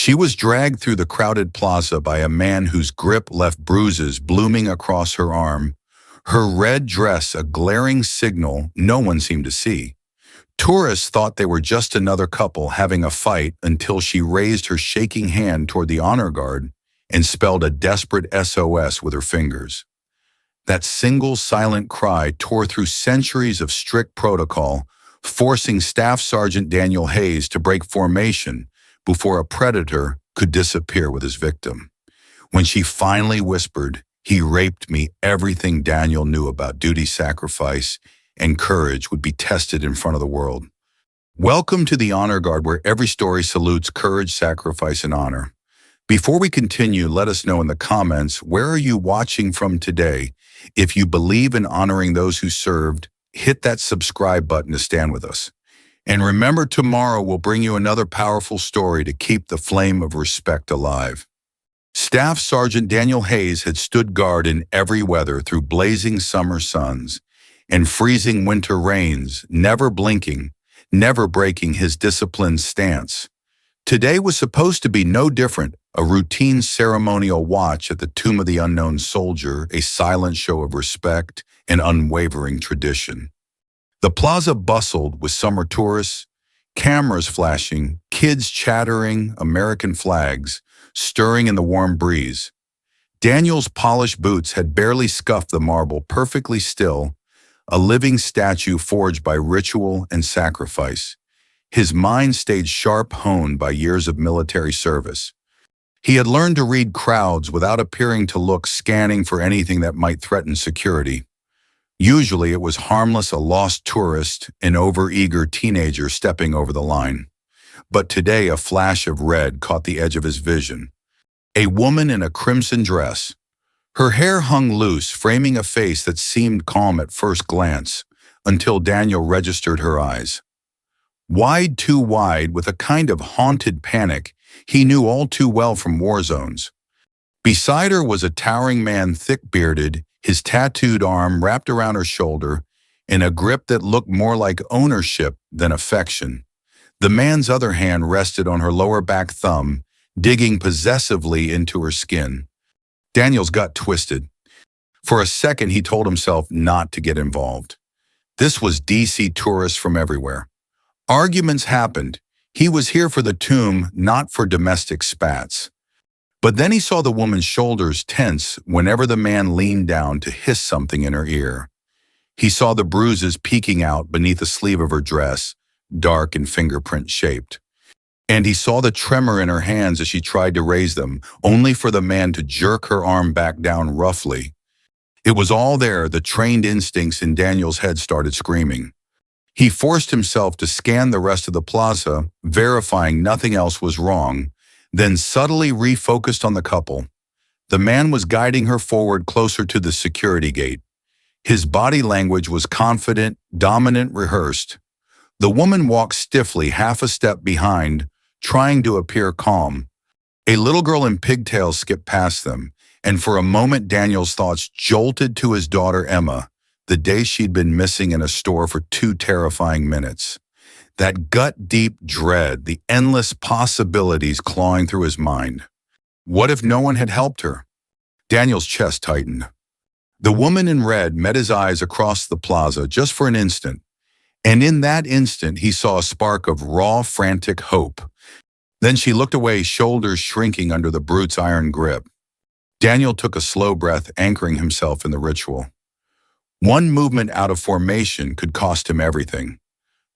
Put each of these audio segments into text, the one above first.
She was dragged through the crowded plaza by a man whose grip left bruises blooming across her arm, her red dress a glaring signal no one seemed to see. Tourists thought they were just another couple having a fight until she raised her shaking hand toward the honor guard and spelled a desperate SOS with her fingers. That single silent cry tore through centuries of strict protocol, forcing Staff Sergeant Daniel Hayes to break formation before a predator could disappear with his victim. When she finally whispered, "He raped me," everything Daniel knew about duty, sacrifice, and courage would be tested in front of the world. Welcome to the Honor Guard, where every story salutes courage, sacrifice, and honor. Before we continue, let us know in the comments, where are you watching from today? If you believe in honoring those who served, hit that subscribe button to stand with us. And remember, tomorrow we'll bring you another powerful story to keep the flame of respect alive. Staff Sergeant Daniel Hayes had stood guard in every weather through blazing summer suns and freezing winter rains, never blinking, never breaking his disciplined stance. Today was supposed to be no different, a routine ceremonial watch at the tomb of the unknown soldier, a silent show of respect and unwavering tradition. The plaza bustled with summer tourists, cameras flashing, kids chattering, American flags stirring in the warm breeze. Daniel's polished boots had barely scuffed the marble, perfectly still, a living statue forged by ritual and sacrifice. His mind stayed sharp, honed by years of military service. He had learned to read crowds without appearing to look, scanning for anything that might threaten security. Usually it was harmless, a lost tourist, an overeager teenager stepping over the line. But today a flash of red caught the edge of his vision. A woman in a crimson dress. Her hair hung loose, framing a face that seemed calm at first glance, until Daniel registered her eyes. Wide, too wide, with a kind of haunted panic he knew all too well from war zones. Beside her was a towering man, thick-bearded, his tattooed arm wrapped around her shoulder in a grip that looked more like ownership than affection. The man's other hand rested on her lower back thumb, digging possessively into her skin. Daniel's gut twisted. For a second, he told himself not to get involved. This was DC tourists from everywhere. Arguments happened. He was here for the tomb, not for domestic spats. But then he saw the woman's shoulders tense whenever the man leaned down to hiss something in her ear. He saw the bruises peeking out beneath the sleeve of her dress, dark and fingerprint-shaped. And he saw the tremor in her hands as she tried to raise them, only for the man to jerk her arm back down roughly. It was all there. The trained instincts in Daniel's head started screaming. He forced himself to scan the rest of the plaza, verifying nothing else was wrong, then subtly refocused on the couple. The man was guiding her forward closer to the security gate. His body language was confident, dominant, rehearsed. The woman walked stiffly, half a step behind, trying to appear calm. A little girl in pigtails skipped past them, and for a moment Daniel's thoughts jolted to his daughter Emma, the day she'd been missing in a store for 2 terrifying minutes. That gut-deep dread, the endless possibilities clawing through his mind. What if no one had helped her? Daniel's chest tightened. The woman in red met his eyes across the plaza just for an instant, and in that instant he saw a spark of raw, frantic hope. Then she looked away, shoulders shrinking under the brute's iron grip. Daniel took a slow breath, anchoring himself in the ritual. One movement out of formation could cost him everything.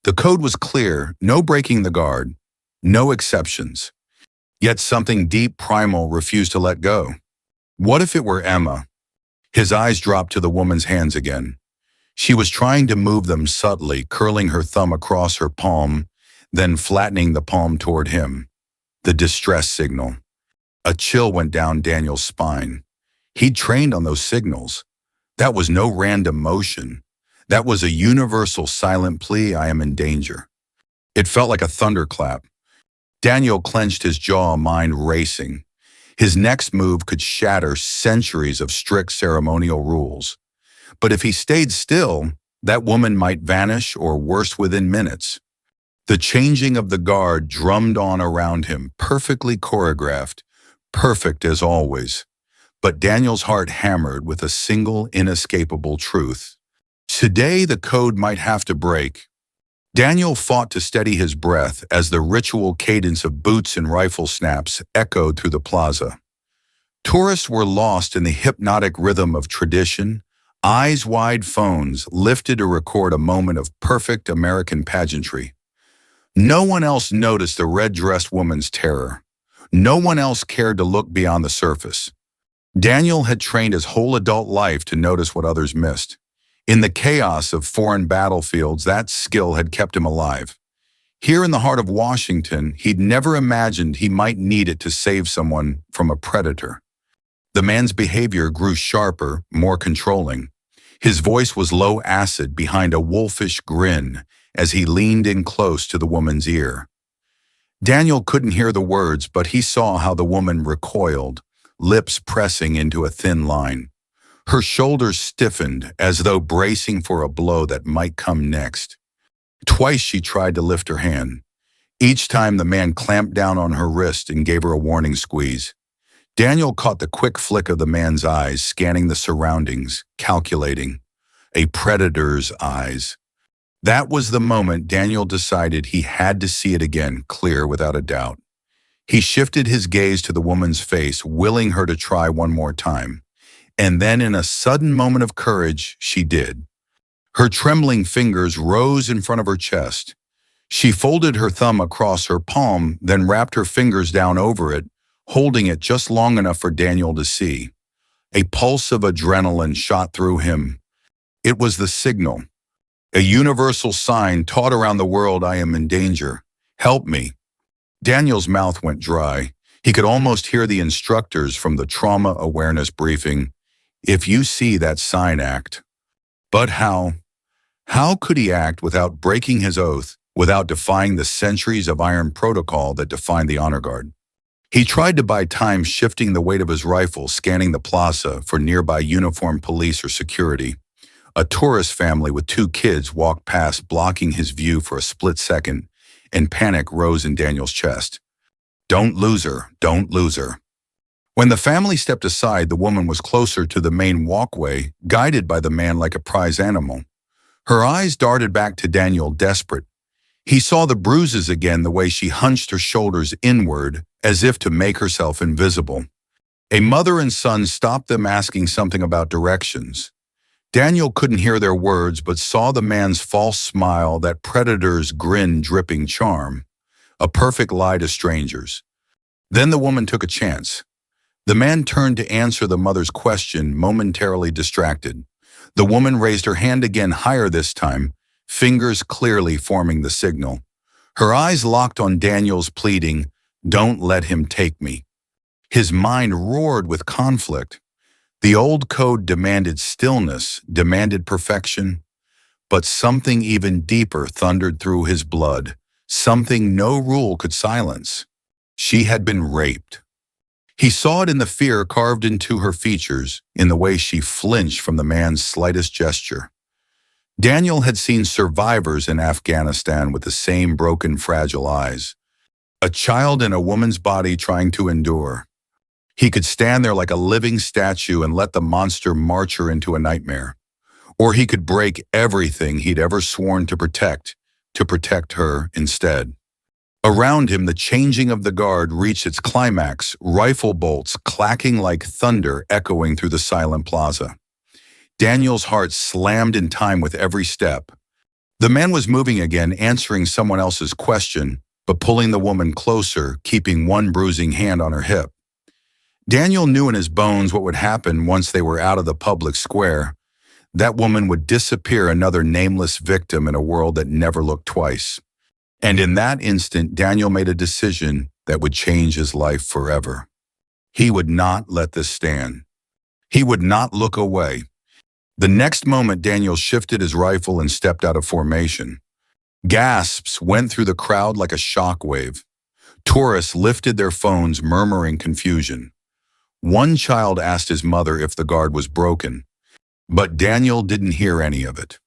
The code was clear, no breaking the guard, no exceptions. Yet something deep, primal, refused to let go. What if it were Emma? His eyes dropped to the woman's hands again. She was trying to move them subtly, curling her thumb across her palm, then flattening the palm toward him. The distress signal. A chill went down Daniel's spine. He'd trained on those signals. That was no random motion. That was a universal silent plea, I am in danger. It felt like a thunderclap. Daniel clenched his jaw, mind racing. His next move could shatter centuries of strict ceremonial rules. But if he stayed still, that woman might vanish, or worse, within minutes. The changing of the guard drummed on around him, perfectly choreographed, perfect as always. But Daniel's heart hammered with a single inescapable truth. Today the code might have to break. Daniel fought to steady his breath as the ritual cadence of boots and rifle snaps echoed through the plaza. Tourists were lost in the hypnotic rhythm of tradition, eyes-wide phones lifted to record a moment of perfect American pageantry. No one else noticed the red-dressed woman's terror. No one else cared to look beyond the surface. Daniel had trained his whole adult life to notice what others missed. In the chaos of foreign battlefields, that skill had kept him alive. Here in the heart of Washington, he'd never imagined he might need it to save someone from a predator. The man's behavior grew sharper, more controlling. His voice was low acid behind a wolfish grin as he leaned in close to the woman's ear. Daniel couldn't hear the words, but he saw how the woman recoiled, lips pressing into a thin line. Her shoulders stiffened as though bracing for a blow that might come next. Twice she tried to lift her hand. Each time the man clamped down on her wrist and gave her a warning squeeze. Daniel caught the quick flick of the man's eyes, scanning the surroundings, calculating. A predator's eyes. That was the moment Daniel decided he had to see it again, clear without a doubt. He shifted his gaze to the woman's face, willing her to try one more time. And then in a sudden moment of courage, she did. Her trembling fingers rose in front of her chest. She folded her thumb across her palm, then wrapped her fingers down over it, holding it just long enough for Daniel to see. A pulse of adrenaline shot through him. It was the signal. A universal sign taught around the world, I am in danger. Help me. Daniel's mouth went dry. He could almost hear the instructors from the trauma awareness briefing. If you see that sign, act. But how? How could he act without breaking his oath, without defying the centuries of iron protocol that defined the honor guard? He tried to buy time, shifting the weight of his rifle, scanning the plaza for nearby uniformed police or security. A tourist family with 2 kids walked past, blocking his view for a split second, and panic rose in Daniel's chest. Don't lose her, don't lose her. When the family stepped aside, the woman was closer to the main walkway, guided by the man like a prize animal. Her eyes darted back to Daniel, desperate. He saw the bruises again, the way she hunched her shoulders inward, as if to make herself invisible. A mother and son stopped them, asking something about directions. Daniel couldn't hear their words, but saw the man's false smile, that predator's grin dripping charm. A perfect lie to strangers. Then the woman took a chance. The man turned to answer the mother's question, momentarily distracted. The woman raised her hand again, higher this time, fingers clearly forming the signal. Her eyes locked on Daniel's, pleading, don't let him take me. His mind roared with conflict. The old code demanded stillness, demanded perfection, but something even deeper thundered through his blood, something no rule could silence. She had been raped. He saw it in the fear carved into her features, in the way she flinched from the man's slightest gesture. Daniel had seen survivors in Afghanistan with the same broken, fragile eyes. A child in a woman's body trying to endure. He could stand there like a living statue and let the monster march her into a nightmare. Or he could break everything he'd ever sworn to protect her instead. Around him, the changing of the guard reached its climax, rifle bolts clacking like thunder echoing through the silent plaza. Daniel's heart slammed in time with every step. The man was moving again, answering someone else's question, but pulling the woman closer, keeping one bruising hand on her hip. Daniel knew in his bones what would happen once they were out of the public square. That woman would disappear, another nameless victim in a world that never looked twice. And in that instant, Daniel made a decision that would change his life forever. He would not let this stand. He would not look away. The next moment, Daniel shifted his rifle and stepped out of formation. Gasps went through the crowd like a shockwave. Tourists lifted their phones, murmuring confusion. One child asked his mother if the guard was broken, but Daniel didn't hear any of it.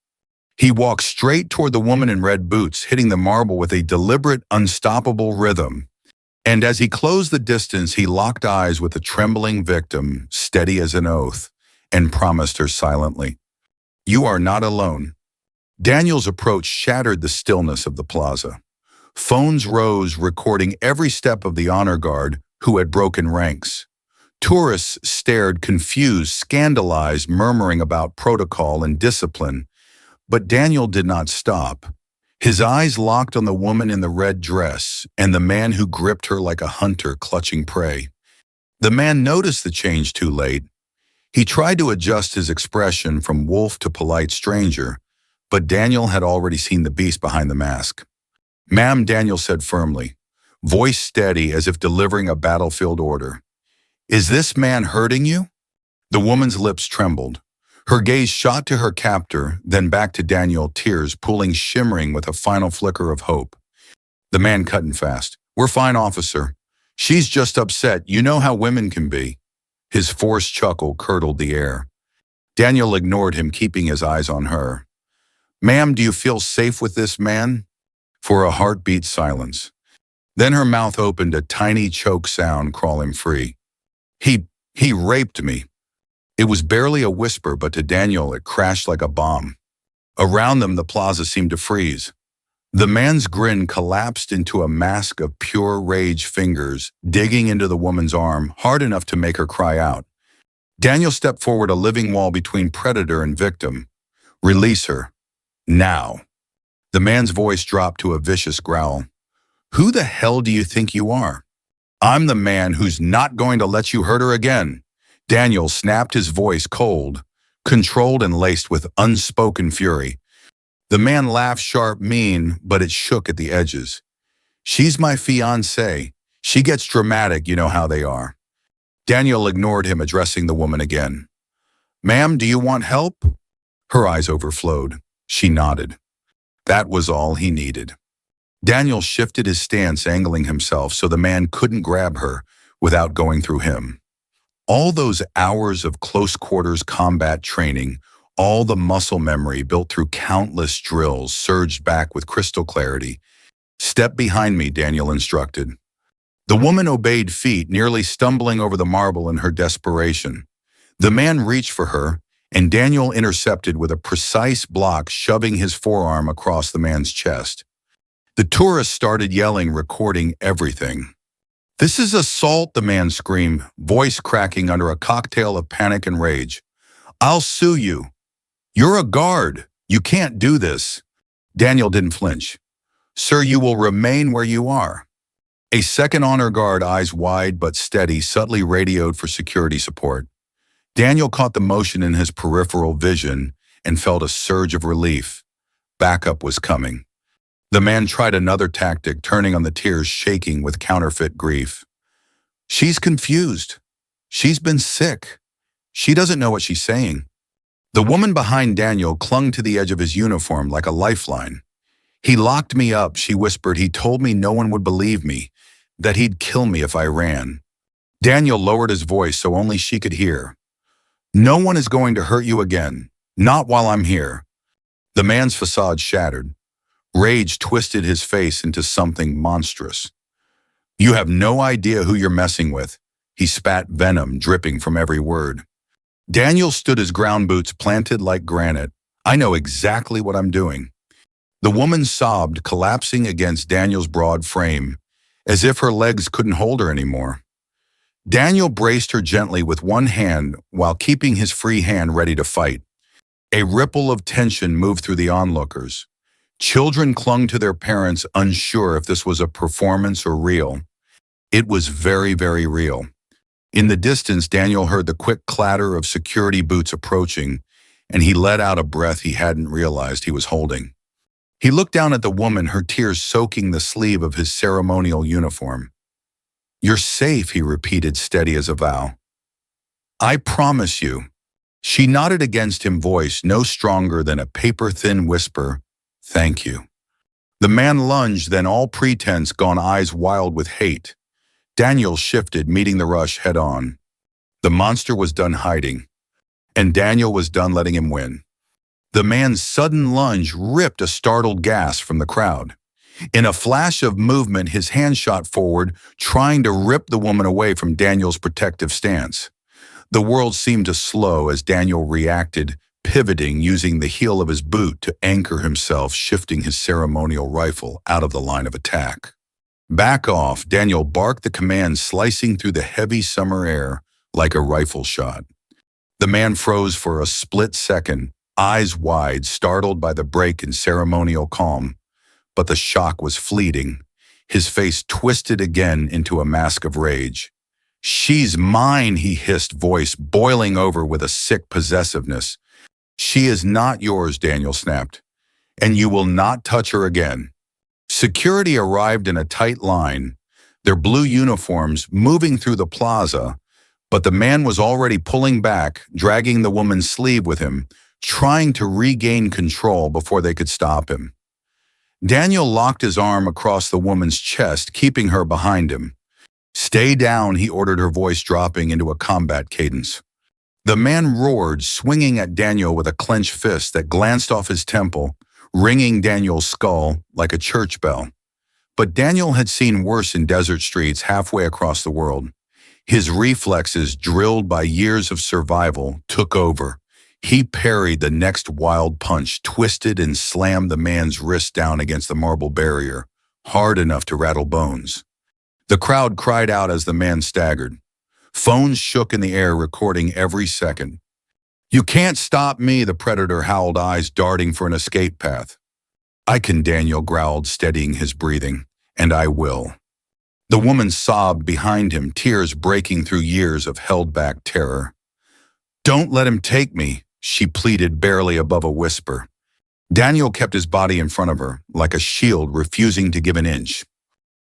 He walked straight toward the woman in red boots, hitting the marble with a deliberate, unstoppable rhythm. And as he closed the distance, he locked eyes with the trembling victim, steady as an oath, and promised her silently, "You are not alone." Daniel's approach shattered the stillness of the plaza. Phones rose, recording every step of the honor guard who had broken ranks. Tourists stared, confused, scandalized, murmuring about protocol and discipline. But Daniel did not stop. His eyes locked on the woman in the red dress and the man who gripped her like a hunter clutching prey. The man noticed the change too late. He tried to adjust his expression from wolf to polite stranger, but Daniel had already seen the beast behind the mask. "Ma'am," Daniel said firmly, voice steady as if delivering a battlefield order. "Is this man hurting you?" The woman's lips trembled. Her gaze shot to her captor, then back to Daniel, tears pooling, shimmering with a final flicker of hope. The man cut in fast. "We're fine, officer. She's just upset. You know how women can be." His forced chuckle curdled the air. Daniel ignored him, keeping his eyes on her. "Ma'am, do you feel safe with this man?" For a heartbeat silence. Then her mouth opened, a tiny choke sound crawling free. He raped me." It was barely a whisper, but to Daniel it crashed like a bomb. Around them, the plaza seemed to freeze. The man's grin collapsed into a mask of pure rage, fingers digging into the woman's arm hard enough to make her cry out. Daniel stepped forward, a living wall between predator and victim. "Release her. Now." The man's voice dropped to a vicious growl. "Who the hell do you think you are?" "I'm the man who's not going to let you hurt her again." Daniel snapped, his voice cold, controlled and laced with unspoken fury. The man laughed, sharp, mean, but it shook at the edges. "She's my fiancée. She gets dramatic, you know how they are." Daniel ignored him, addressing the woman again. "Ma'am, do you want help?" Her eyes overflowed. She nodded. That was all he needed. Daniel shifted his stance, angling himself so the man couldn't grab her without going through him. All those hours of close-quarters combat training, all the muscle memory built through countless drills, surged back with crystal clarity. "Step behind me," Daniel instructed. The woman obeyed, feet nearly stumbling over the marble in her desperation. The man reached for her, and Daniel intercepted with a precise block, shoving his forearm across the man's chest. The tourists started yelling, recording everything. "This is assault," the man screamed, voice cracking under a cocktail of panic and rage. "I'll sue you. You're a guard. You can't do this." Daniel didn't flinch. "Sir, you will remain where you are." A second honor guard, eyes wide but steady, subtly radioed for security support. Daniel caught the motion in his peripheral vision and felt a surge of relief. Backup was coming. The man tried another tactic, turning on the tears, shaking with counterfeit grief. "She's confused. She's been sick. She doesn't know what she's saying." The woman behind Daniel clung to the edge of his uniform like a lifeline. "He locked me up," she whispered. "He told me no one would believe me, that he'd kill me if I ran." Daniel lowered his voice so only she could hear. "No one is going to hurt you again. Not while I'm here." The man's facade shattered. Rage twisted his face into something monstrous. "You have no idea who you're messing with." He spat, venom dripping from every word. Daniel stood, his ground boots planted like granite. "I know exactly what I'm doing." The woman sobbed, collapsing against Daniel's broad frame, as if her legs couldn't hold her anymore. Daniel braced her gently with one hand while keeping his free hand ready to fight. A ripple of tension moved through the onlookers. Children clung to their parents, unsure if this was a performance or real. It was very, very real. In the distance, Daniel heard the quick clatter of security boots approaching, and he let out a breath he hadn't realized he was holding. He looked down at the woman, her tears soaking the sleeve of his ceremonial uniform. "You're safe," he repeated, steady as a vow. "I promise you." She nodded against him, voice no stronger than a paper-thin whisper, "Thank you." The man lunged, then all pretense gone, eyes wild with hate. Daniel shifted, meeting the rush head-on. The monster was done hiding, and Daniel was done letting him win. The man's sudden lunge ripped a startled gasp from the crowd. In a flash of movement, his hand shot forward, trying to rip the woman away from Daniel's protective stance. The world seemed to slow as Daniel reacted, pivoting, using the heel of his boot to anchor himself, shifting his ceremonial rifle out of the line of attack. "Back off," Daniel barked the command, slicing through the heavy summer air like a rifle shot. The man froze for a split second, eyes wide, startled by the break in ceremonial calm. But the shock was fleeting. His face twisted again into a mask of rage. "She's mine," he hissed, voice boiling over with a sick possessiveness. "She is not yours," Daniel snapped, "and you will not touch her again." Security arrived in a tight line, their blue uniforms moving through the plaza, but the man was already pulling back, dragging the woman's sleeve with him, trying to regain control before they could stop him. Daniel locked his arm across the woman's chest, keeping her behind him. "Stay down," he ordered, her voice dropping into a combat cadence. The man roared, swinging at Daniel with a clenched fist that glanced off his temple, ringing Daniel's skull like a church bell. But Daniel had seen worse in desert streets halfway across the world. His reflexes, drilled by years of survival, took over. He parried the next wild punch, twisted and slammed the man's wrist down against the marble barrier, hard enough to rattle bones. The crowd cried out as the man staggered. Phones shook in the air, recording every second. "You can't stop me," the predator howled, eyes darting for an escape path. "I can," Daniel growled, steadying his breathing, "and I will." The woman sobbed behind him, tears breaking through years of held-back terror. "Don't let him take me," she pleaded, barely above a whisper. Daniel kept his body in front of her, like a shield, refusing to give an inch.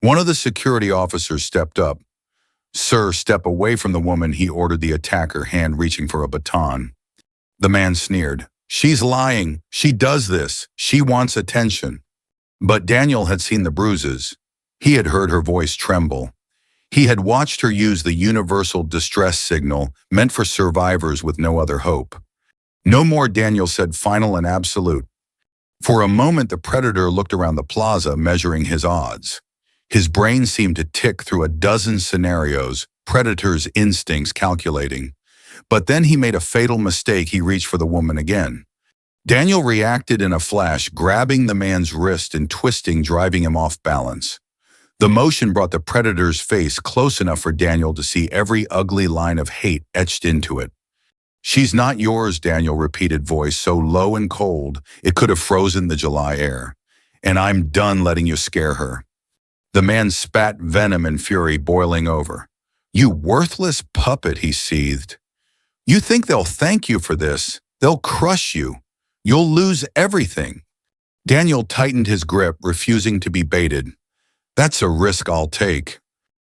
One of the security officers stepped up. "Sir, step away from the woman," he ordered the attacker, hand reaching for a baton. The man sneered. "She's lying. She does this. She wants attention." But Daniel had seen the bruises. He had heard her voice tremble. He had watched her use the universal distress signal meant for survivors with no other hope. "No more," Daniel said, final and absolute. For a moment, the predator looked around the plaza, measuring his odds. His brain seemed to tick through a dozen scenarios, predator's instincts calculating. But then he made a fatal mistake. He reached for the woman again. Daniel reacted in a flash, grabbing the man's wrist and twisting, driving him off balance. The motion brought the predator's face close enough for Daniel to see every ugly line of hate etched into it. "She's not yours," Daniel repeated, voice so low and cold it could have frozen the July air. "And I'm done letting you scare her." The man spat venom and fury, boiling over. "You worthless puppet," he seethed. "You think they'll thank you for this? They'll crush you. You'll lose everything." Daniel tightened his grip, refusing to be baited. "That's a risk I'll take."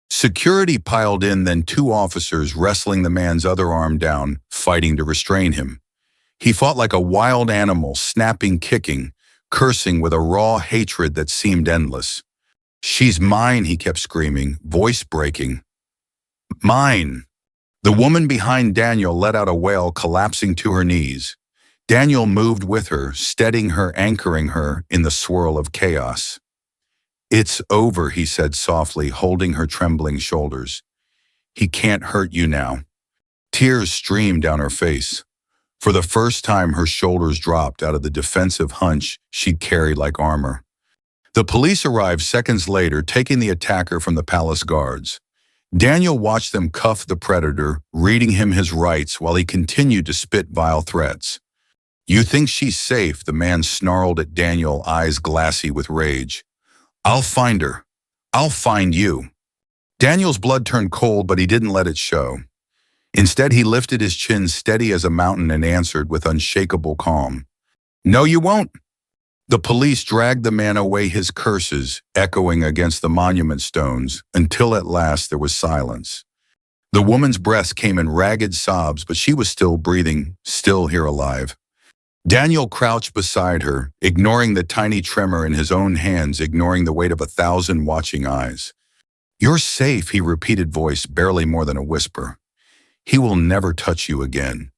Security piled in, then two officers wrestling the man's other arm down, fighting to restrain him. He fought like a wild animal, snapping, kicking, cursing with a raw hatred that seemed endless. "She's mine," he kept screaming, voice breaking. "Mine." The woman behind Daniel let out a wail, collapsing to her knees. Daniel moved with her, steadying her, anchoring her in the swirl of chaos. "It's over," he said softly, holding her trembling shoulders. "He can't hurt you now." Tears streamed down her face. For the first time, her shoulders dropped out of the defensive hunch she'd carried like armor. The police arrived seconds later, taking the attacker from the palace guards. Daniel watched them cuff the predator, reading him his rights while he continued to spit vile threats. "You think she's safe?" the man snarled at Daniel, eyes glassy with rage. "I'll find her. I'll find you." Daniel's blood turned cold, but he didn't let it show. Instead, he lifted his chin steady as a mountain and answered with unshakable calm. "No, you won't." The police dragged the man away, his curses echoing against the monument stones, until at last there was silence. The woman's breath came in ragged sobs, but she was still breathing, still here alive. Daniel crouched beside her, ignoring the tiny tremor in his own hands, ignoring the weight of 1,000 watching eyes. "You're safe," he repeated, voice barely more than a whisper. "He will never touch you again."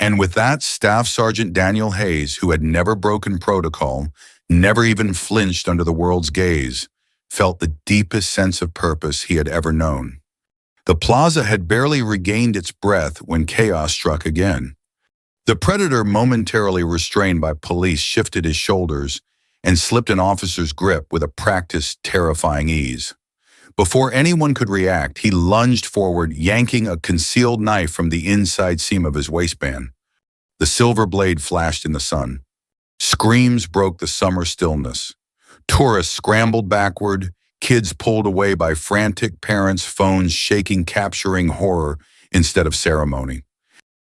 And with that, Staff Sergeant Daniel Hayes, who had never broken protocol, never even flinched under the world's gaze, felt the deepest sense of purpose he had ever known. The plaza had barely regained its breath when chaos struck again. The predator, momentarily restrained by police, shifted his shoulders and slipped an officer's grip with a practiced, terrifying ease. Before anyone could react, he lunged forward, yanking a concealed knife from the inside seam of his waistband. The silver blade flashed in the sun. Screams broke the summer stillness. Tourists scrambled backward, kids pulled away by frantic parents, phones shaking, capturing horror instead of ceremony.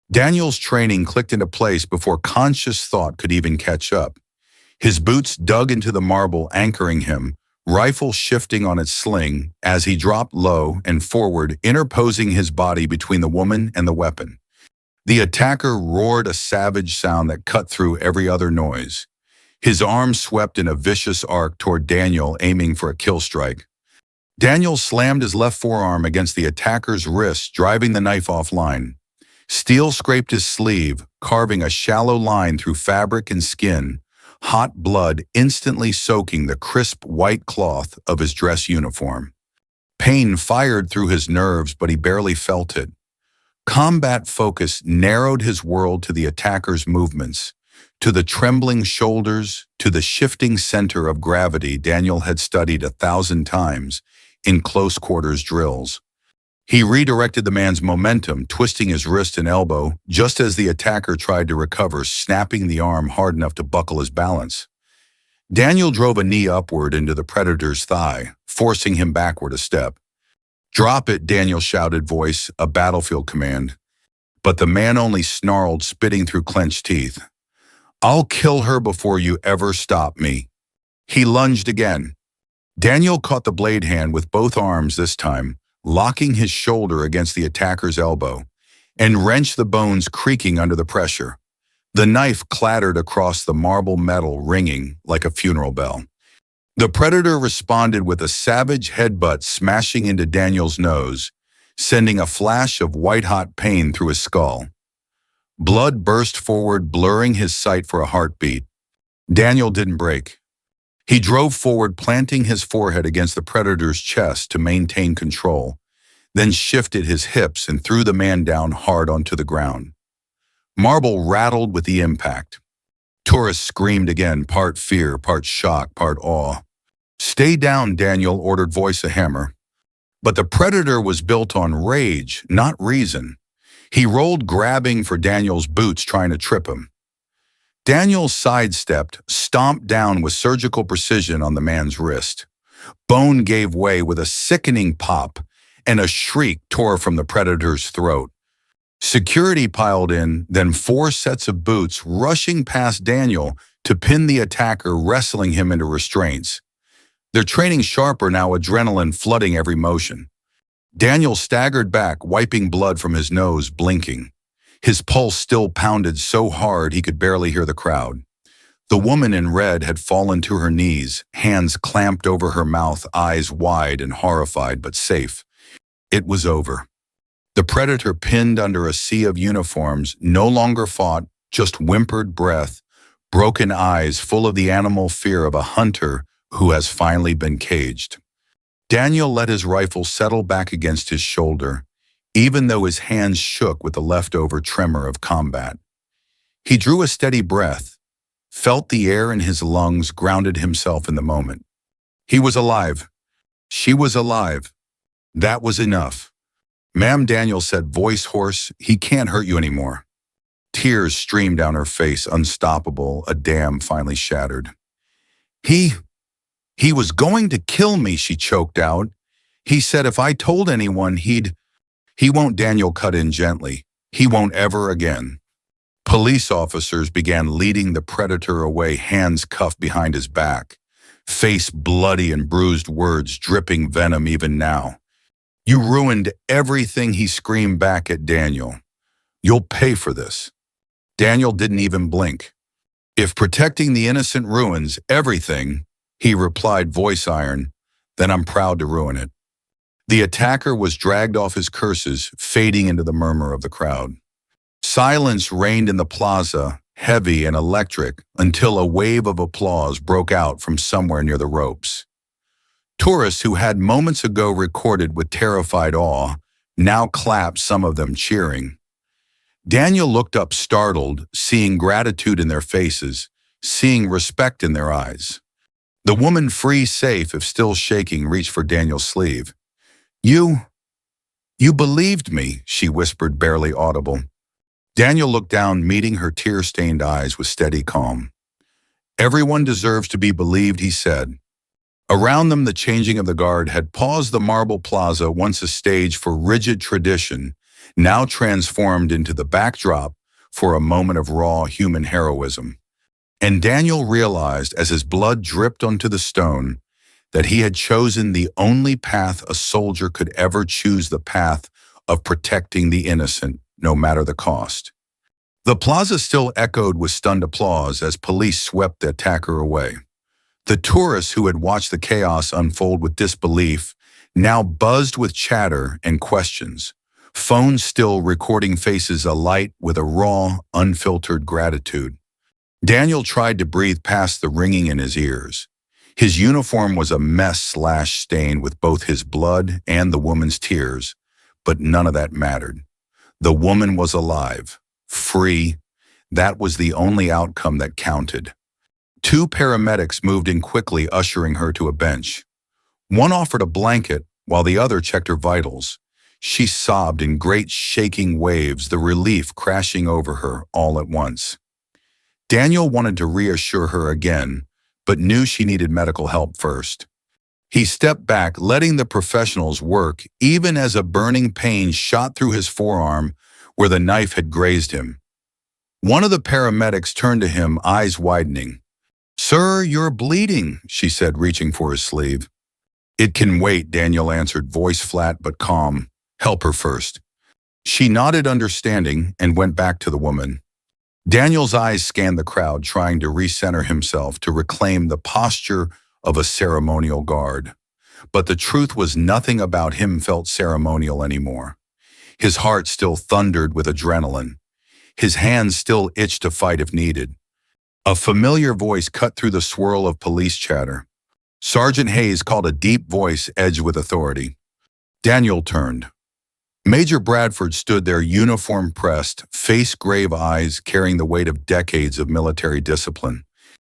Daniel's training clicked into place before conscious thought could even catch up. His boots dug into the marble, anchoring him, rifle shifting on its sling as he dropped low and forward, interposing his body between the woman and the weapon. The attacker roared a savage sound that cut through every other noise. His arm swept in a vicious arc toward Daniel, aiming for a kill strike. Daniel slammed his left forearm against the attacker's wrist, driving the knife offline. Steel scraped his sleeve, carving a shallow line through fabric and skin, hot blood instantly soaking the crisp white cloth of his dress uniform. Pain fired through his nerves, but he barely felt it. Combat focus narrowed his world to the attacker's movements, to the trembling shoulders, to the shifting center of gravity Daniel had studied 1,000 times in close-quarters drills. He redirected the man's momentum, twisting his wrist and elbow, just as the attacker tried to recover, snapping the arm hard enough to buckle his balance. Daniel drove a knee upward into the predator's thigh, forcing him backward a step. "Drop it," Daniel shouted, voice a battlefield command. But the man only snarled, spitting through clenched teeth. "I'll kill her before you ever stop me." He lunged again. Daniel caught the blade hand with both arms this time, locking his shoulder against the attacker's elbow, and wrenched the bones creaking under the pressure. The knife clattered across the marble metal, ringing like a funeral bell. The predator responded with a savage headbutt smashing into Daniel's nose, sending a flash of white-hot pain through his skull. Blood burst forward, blurring his sight for a heartbeat. Daniel didn't break. He drove forward, planting his forehead against the predator's chest to maintain control, then shifted his hips and threw the man down hard onto the ground. Marble rattled with the impact. Tourists screamed again, part fear, part shock, part awe. "Stay down," Daniel ordered, voice a hammer. But the predator was built on rage, not reason. He rolled, grabbing for Daniel's boots, trying to trip him. Daniel sidestepped, stomped down with surgical precision on the man's wrist. Bone gave way with a sickening pop, and a shriek tore from the predator's throat. Security piled in, then 4 sets of boots rushing past Daniel to pin the attacker, wrestling him into restraints. Their training sharper now, adrenaline flooding every motion. Daniel staggered back, wiping blood from his nose, blinking. His pulse still pounded so hard he could barely hear the crowd. The woman in red had fallen to her knees, hands clamped over her mouth, eyes wide and horrified but safe. It was over. The predator, pinned under a sea of uniforms, no longer fought, just whimpered breath, broken eyes full of the animal fear of a hunter who has finally been caged. Daniel let his rifle settle back against his shoulder, even though his hands shook with the leftover tremor of combat. He drew a steady breath, felt the air in his lungs, grounded himself in the moment. He was alive. She was alive. That was enough. "Ma'am," Daniel said, voice hoarse, "he can't hurt you anymore." Tears streamed down her face, unstoppable, a dam finally shattered. He was going to kill me," she choked out. "He said if I told anyone He won't," Daniel cut in gently. "He won't ever again." Police officers began leading the predator away, hands cuffed behind his back, face bloody and bruised, words dripping venom even now. "You ruined everything," he screamed back at Daniel. "You'll pay for this." Daniel didn't even blink. "If protecting the innocent ruins everything," he replied, voice iron, "then I'm proud to ruin it." The attacker was dragged off his curses, fading into the murmur of the crowd. Silence reigned in the plaza, heavy and electric, until a wave of applause broke out from somewhere near the ropes. Tourists who had moments ago recorded with terrified awe now clapped, some of them cheering. Daniel looked up startled, seeing gratitude in their faces, seeing respect in their eyes. The woman, free, safe, if still shaking, reached for Daniel's sleeve. You believed me," she whispered, barely audible. Daniel looked down, meeting her tear-stained eyes with steady calm. "Everyone deserves to be believed," he said. Around them, the changing of the guard had paused. The marble plaza, once a stage for rigid tradition, now transformed into the backdrop for a moment of raw human heroism. And Daniel realized, as his blood dripped onto the stone, that he had chosen the only path a soldier could ever choose, the path of protecting the innocent, no matter the cost. The plaza still echoed with stunned applause as police swept the attacker away. The tourists who had watched the chaos unfold with disbelief now buzzed with chatter and questions, phones still recording faces alight with a raw, unfiltered gratitude. Daniel tried to breathe past the ringing in his ears. His uniform was a mess/stain with both his blood and the woman's tears, but none of that mattered. The woman was alive, free. That was the only outcome that counted. Two paramedics moved in quickly, ushering her to a bench. One offered a blanket, while the other checked her vitals. She sobbed in great shaking waves, the relief crashing over her all at once. Daniel wanted to reassure her again, but knew she needed medical help first. He stepped back, letting the professionals work, even as a burning pain shot through his forearm where the knife had grazed him. One of the paramedics turned to him, eyes widening. "Sir, you're bleeding," she said, reaching for his sleeve. "It can wait," Daniel answered, voice flat but calm. "Help her first." She nodded, understanding, and went back to the woman. Daniel's eyes scanned the crowd, trying to recenter himself, to reclaim the posture of a ceremonial guard. But the truth was, nothing about him felt ceremonial anymore. His heart still thundered with adrenaline. His hands still itched to fight if needed. A familiar voice cut through the swirl of police chatter. Sergeant Hayes called, a deep voice edged with authority. Daniel turned. Major Bradford stood there, uniform pressed, face grave eyes carrying the weight of decades of military discipline.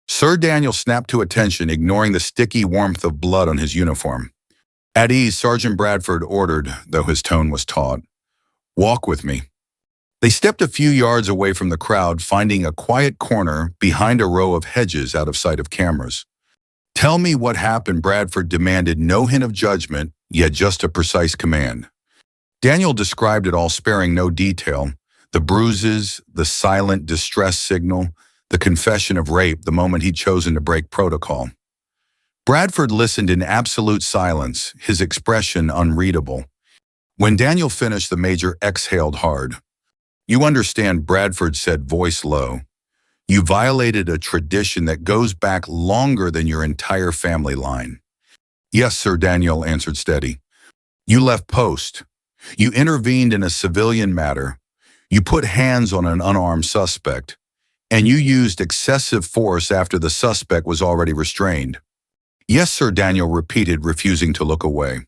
Sir, Daniel snapped to attention, ignoring the sticky warmth of blood on his uniform. At ease, Sergeant Bradford ordered, though his tone was taut. "Walk with me." They stepped a few yards away from the crowd, finding a quiet corner behind a row of hedges out of sight of cameras. "Tell me what happened," Bradford demanded, no hint of judgment, yet just a precise command. Daniel described it all, sparing no detail. The bruises, the silent distress signal, the confession of rape the moment he'd chosen to break protocol. Bradford listened in absolute silence, his expression unreadable. When Daniel finished, the major exhaled hard. "You understand," Bradford said, voice low. "You violated a tradition that goes back longer than your entire family line." "Yes, sir," Daniel answered, steady. "You left post. You intervened in a civilian matter. You put hands on an unarmed suspect. And you used excessive force after the suspect was already restrained." "Yes, sir," Daniel repeated, refusing to look away.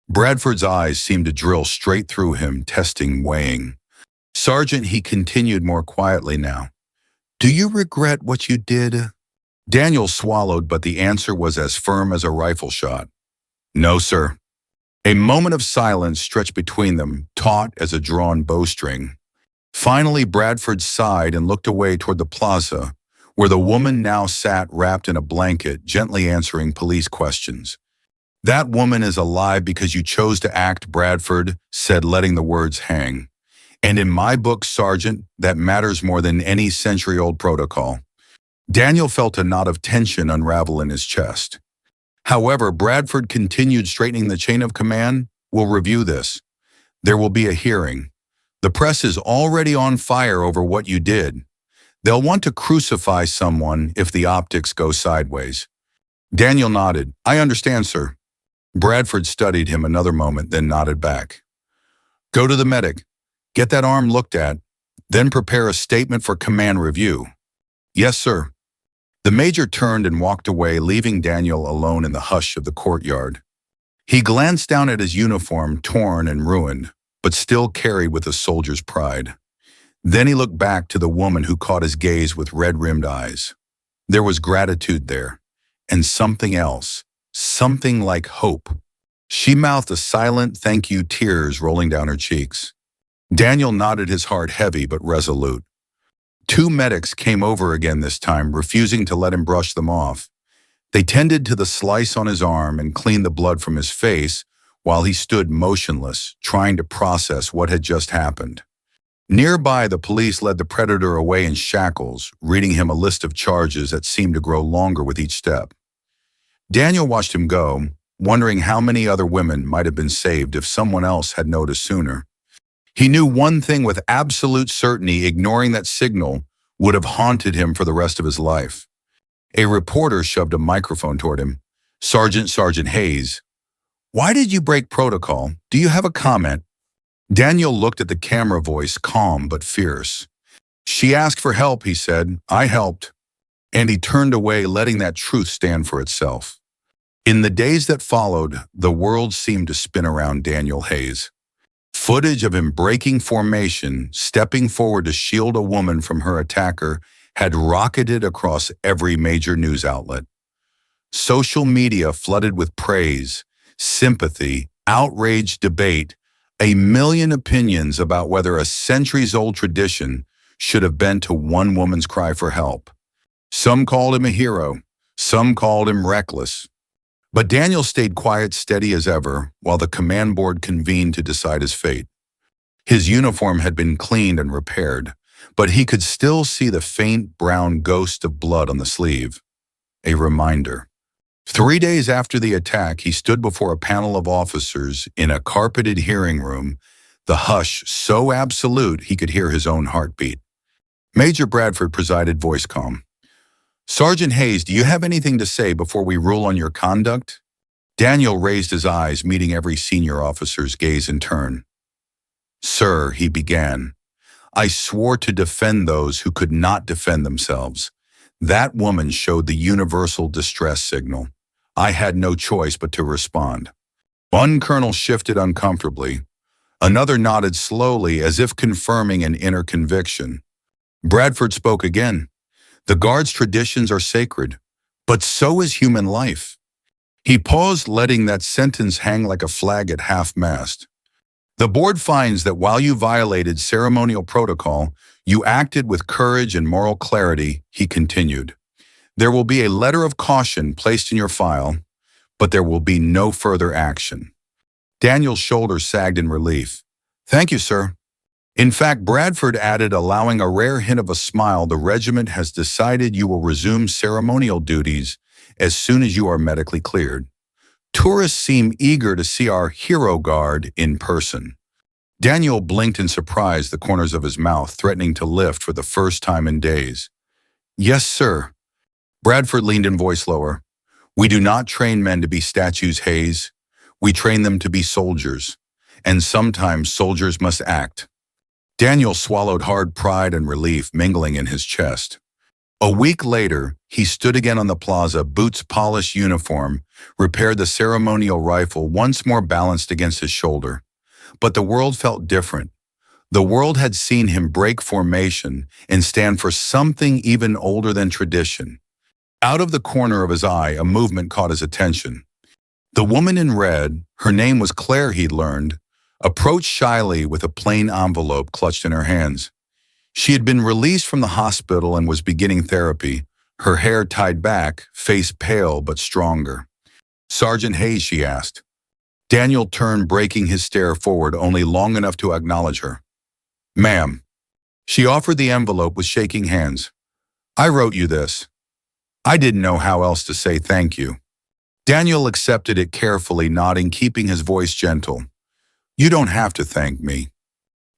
Bradford's eyes seemed to drill straight through him, testing, weighing. "Sergeant," he continued more quietly now, "do you regret what you did?" Daniel swallowed, but the answer was as firm as a rifle shot. "No, sir." A moment of silence stretched between them, taut as a drawn bowstring. Finally, Bradford sighed and looked away toward the plaza, where the woman now sat wrapped in a blanket, gently answering police questions. "That woman is alive because you chose to act," Bradford said, letting the words hang. "And in my book, Sergeant, that matters more than any century-old protocol." Daniel felt a knot of tension unravel in his chest. However, Bradford continued, straightening the chain of command. "We'll review this. There will be a hearing. The press is already on fire over what you did. They'll want to crucify someone if the optics go sideways." Daniel nodded. "I understand, sir." Bradford studied him another moment, then nodded back. "Go to the medic. Get that arm looked at. Then prepare a statement for command review. Yes, sir. The major turned and walked away, leaving Daniel alone in the hush of the courtyard. He glanced down at his uniform, torn and ruined, but still carried with a soldier's pride. Then he looked back to the woman who caught his gaze with red-rimmed eyes. There was gratitude there, and something else, something like hope. She mouthed a silent thank you, tears rolling down her cheeks. Daniel nodded, his heart heavy but resolute. Two medics came over again this time, refusing to let him brush them off. They tended to the slice on his arm and cleaned the blood from his face while he stood motionless, trying to process what had just happened. Nearby, the police led the predator away in shackles, reading him a list of charges that seemed to grow longer with each step. Daniel watched him go, wondering how many other women might have been saved if someone else had noticed sooner. He knew one thing with absolute certainty: ignoring that signal would have haunted him for the rest of his life. A reporter shoved a microphone toward him. Sergeant Hayes. Why did you break protocol? Do you have a comment? Daniel looked at the camera, voice calm but fierce. She asked for help, he said. I helped. And he turned away, letting that truth stand for itself. In the days that followed, the world seemed to spin around Daniel Hayes. Footage of him breaking formation, stepping forward to shield a woman from her attacker, had rocketed across every major news outlet. Social media flooded with praise, sympathy, outraged debate, a million opinions about whether a centuries-old tradition should have bent to one woman's cry for help. Some called him a hero, some called him reckless. But Daniel stayed quiet, steady as ever, while the command board convened to decide his fate. His uniform had been cleaned and repaired, but he could still see the faint brown ghost of blood on the sleeve. A reminder. 3 days after the attack, he stood before a panel of officers in a carpeted hearing room, the hush so absolute he could hear his own heartbeat. Major Bradford presided, voice calm. Sergeant Hayes, do you have anything to say before we rule on your conduct? Daniel raised his eyes, meeting every senior officer's gaze in turn. Sir, he began, I swore to defend those who could not defend themselves. That woman showed the universal distress signal. I had no choice but to respond. One colonel shifted uncomfortably. Another nodded slowly, as if confirming an inner conviction. Bradford spoke again. The Guard's traditions are sacred, but so is human life. He paused, letting that sentence hang like a flag at half-mast. The board finds that while you violated ceremonial protocol, you acted with courage and moral clarity, he continued. There will be a letter of caution placed in your file, but there will be no further action. Daniel's shoulders sagged in relief. Thank you, sir. In fact, Bradford added, allowing a rare hint of a smile, the regiment has decided you will resume ceremonial duties as soon as you are medically cleared. Tourists seem eager to see our hero guard in person. Daniel blinked in surprise, the corners of his mouth threatening to lift for the first time in days. Yes, sir. Bradford leaned in, voice lower. We do not train men to be statues, Hayes. We train them to be soldiers. And sometimes soldiers must act. Daniel swallowed hard, pride and relief mingling in his chest. A week later, he stood again on the plaza, boots polished, uniform, repaired the ceremonial rifle once more balanced against his shoulder. But the world felt different. The world had seen him break formation and stand for something even older than tradition. Out of the corner of his eye, a movement caught his attention. The woman in red, her name was Claire, he'd learned, approached shyly with a plain envelope clutched in her hands. She had been released from the hospital and was beginning therapy, her hair tied back, face pale but stronger. Sergeant Hayes, she asked. Daniel turned, breaking his stare forward only long enough to acknowledge her. Ma'am. She offered the envelope with shaking hands. I wrote you this. I didn't know how else to say thank you. Daniel accepted it carefully, nodding, keeping his voice gentle. You don't have to thank me.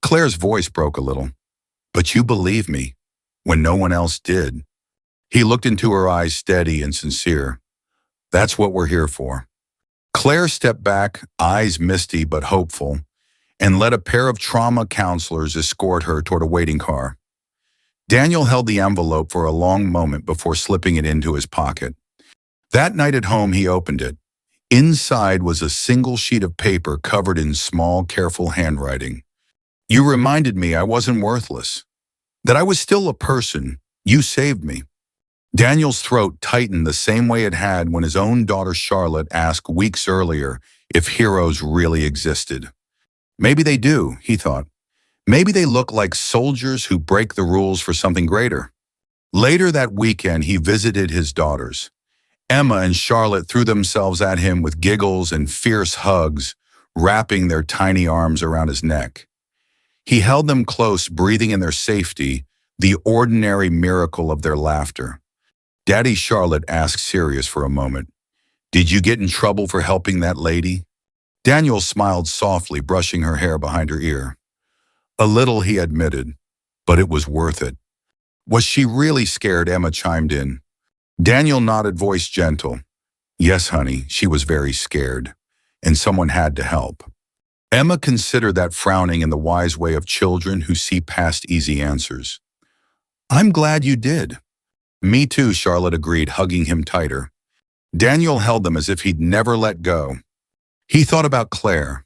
Claire's voice broke a little. But you believed me, when no one else did. He looked into her eyes, steady and sincere. That's what we're here for. Claire stepped back, eyes misty but hopeful, and let a pair of trauma counselors escort her toward a waiting car. Daniel held the envelope for a long moment before slipping it into his pocket. That night at home, he opened it. Inside was a single sheet of paper covered in small, careful handwriting. You reminded me I wasn't worthless, that I was still a person. You saved me. Daniel's throat tightened the same way it had when his own daughter Charlotte asked weeks earlier if heroes really existed. Maybe they do, he thought. Maybe they look like soldiers who break the rules for something greater. Later that weekend, he visited his daughters. Emma and Charlotte threw themselves at him with giggles and fierce hugs, wrapping their tiny arms around his neck. He held them close, breathing in their safety, the ordinary miracle of their laughter. Daddy Charlotte asked, serious for a moment, "Did you get in trouble for helping that lady?" Daniel smiled softly, brushing her hair behind her ear. A little, he admitted, but it was worth it. Was she really scared? Emma chimed in. Daniel nodded, voice gentle. Yes, honey, she was very scared, and someone had to help. Emma considered that, frowning in the wise way of children who see past easy answers. I'm glad you did. Me too, Charlotte agreed, hugging him tighter. Daniel held them as if he'd never let go. He thought about Claire,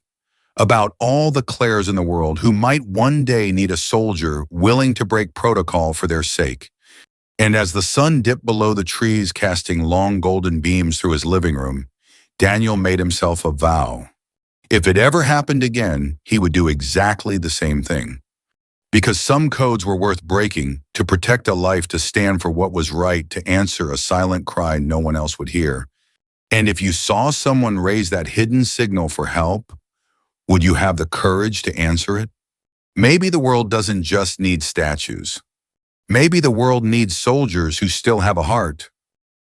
about all the Claires in the world who might one day need a soldier willing to break protocol for their sake. And as the sun dipped below the trees, casting long golden beams through his living room, Daniel made himself a vow. If it ever happened again, he would do exactly the same thing. Because some codes were worth breaking, to protect a life, to stand for what was right, to answer a silent cry no one else would hear. And if you saw someone raise that hidden signal for help, would you have the courage to answer it? Maybe the world doesn't just need statues. Maybe the world needs soldiers who still have a heart.